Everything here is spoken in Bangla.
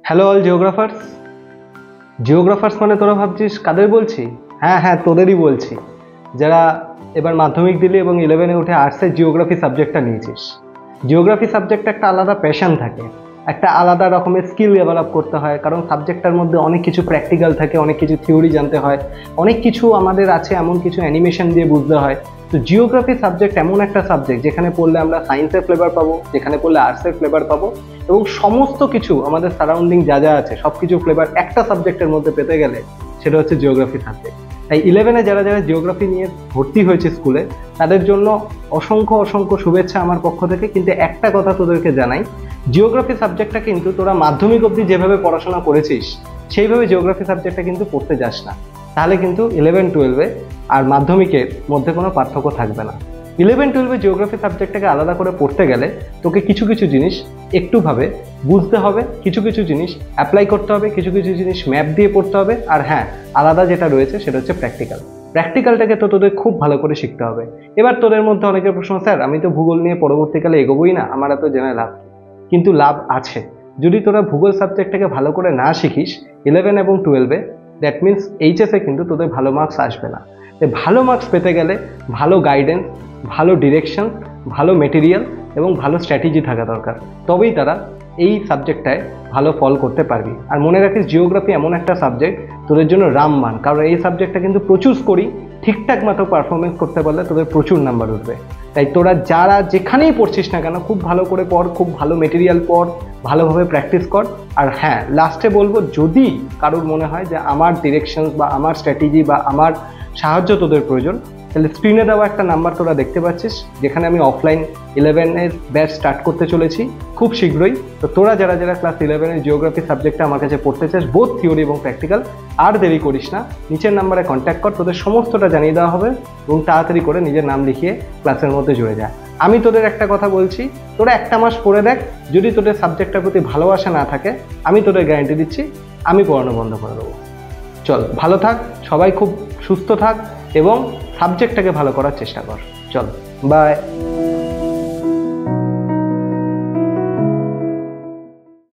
হ্যালো অল জিওগ্রাফার্স মানে তোরা ভাবছিস কাদের বলছি? হ্যাঁ তোদেরই বলছি, যারা এবার মাধ্যমিক দিলি এবং 11-এ উঠে আর্টসের জিওগ্রাফি সাবজেক্টটা নিয়েছিস। জিওগ্রাফি সাবজেক্টে একটা আলাদা প্যাশন থাকে, একটা আলাদা রকমের স্কিল ডেভেলপ করতে হয়, কারণ সাবজেক্টটার মধ্যে অনেক কিছু প্র্যাকটিক্যাল থাকে, অনেক কিছু থিওরি জানতে হয়, অনেক কিছু আমাদের আছে এমন কিছু অ্যানিমেশন দিয়ে বুঝতে হয়। তো জিওগ্রাফি সাবজেক্ট এমন একটা সাবজেক্ট যেখানে পড়লে আমরা সায়েন্সের ফ্লেভার পাবো, যেখানে পড়লে আর্টসের ফ্লেভার পাবো, এবং সমস্ত কিছু আমাদের সারাউন্ডিং যা যা আছে সব কিছু ফ্লেভার একটা সাবজেক্টের মধ্যে পেতে গেলে সেটা হচ্ছে জিওগ্রাফি সাবজেক্ট। তাই 11-এ যারা যারা জিওগ্রাফি নিয়ে ভর্তি হয়েছে স্কুলে, তাদের জন্য অসংখ্য অসংখ্য শুভেচ্ছা আমার পক্ষ থেকে। কিন্তু একটা কথা তোদেরকে জানাই, জিওগ্রাফি সাবজেক্টটা কিন্তু তোরা মাধ্যমিক অবধি যেভাবে পড়াশোনা করেছিস সেইভাবে জিওগ্রাফি সাবজেক্টটা কিন্তু পড়তে যাস না, তাহলে কিন্তু 11-12-এ আর মাধ্যমিকের মধ্যে কোনো পার্থক্য থাকবে না। 11-12-এ জিওগ্রাফি সাবজেক্টটাকে আলাদা করে পড়তে গেলে তোকে কিছু কিছু জিনিস একটুভাবে বুঝতে হবে, কিছু কিছু জিনিস অ্যাপ্লাই করতে হবে, কিছু কিছু জিনিস ম্যাপ দিয়ে পড়তে হবে, আর হ্যাঁ, আলাদা যেটা রয়েছে সেটা হচ্ছে প্র্যাকটিক্যালটাকে তো তোদের খুব ভালো করে শিখতে হবে। এবার তোদের মধ্যে অনেকের প্রশ্ন, স্যার আমি তো ভূগোল নিয়ে পরবর্তীকালে এগোবই না, আমার এত জেনে লাভ। কিন্তু লাভ আছে। যদি তোরা ভূগোল সাবজেক্টটাকে ভালো করে না শিখিস 11 এবং 12-এ, দ্যাট মিনস এইচএসে কিন্তু তোদের ভালো মার্কস আসবে না। ভালো মার্কস পেতে গেলে ভালো গাইডেন্স, ভালো ডিরেকশন, ভালো মেটেরিয়াল এবং ভালো স্ট্র্যাটেজি থাকা দরকার, তবেই তারা এই সাবজেক্টটায় ভালো ফল করতে পারবি। আর মনে রাখিস, জিওগ্রাফি এমন একটা সাবজেক্ট তোদের জন্য রামবান, কারণ এই সাবজেক্টটা কিন্তু প্রচুর করি ঠিকঠাক মতো পারফরমেন্স করতে পারলে তোদের প্রচুর নাম্বার উঠবে। তাই তোরা যারা যেখানেই পড়ছিস না কেন, খুব ভালো করে পড়, খুব ভালো মেটেরিয়াল পড়, ভালোভাবে প্র্যাকটিস কর। আর হ্যাঁ, লাস্টে বলবো, যদি কারোর মনে হয় যে আমার ডিরেকশন বা আমার স্ট্র্যাটেজি বা আমার সাহায্য তোদের প্রয়োজন, তাহলে স্ক্রিনে দেওয়া একটা নাম্বার তোরা দেখতে পাচ্ছিস, যেখানে আমি অফলাইন 11-এর ব্যাচ স্টার্ট করতে চলেছি খুব শীঘ্রই। তো তোরা যারা যারা ক্লাস 11-এর জিওগ্রাফি সাবজেক্টটা আমার কাছে পড়তে চাস, বোথ থিওরি এবং প্র্যাকটিক্যাল, আর দেরি করিস না, নিচের নাম্বারে কন্ট্যাক্ট কর, তোদের সমস্তটা জানিয়ে দেওয়া হবে এবং তাড়াতাড়ি করে নিজের নাম লিখিয়ে ক্লাসের মধ্যে জুড়ে যায়। আমি তোদের একটা কথা বলছি, তোরা একটা মাস পড়ে দেখ, যদি তোদের সাবজেক্টটার প্রতি ভালোবাসা না থাকে, আমি তোদের গ্যারান্টি দিচ্ছি আমি পড়ানো বন্ধ করে দেবো। চল, ভালো থাক, সবাই খুব সুস্থ থাক এবং সাবজেক্টটাকে ভালো করার চেষ্টা কর। চল, বাই।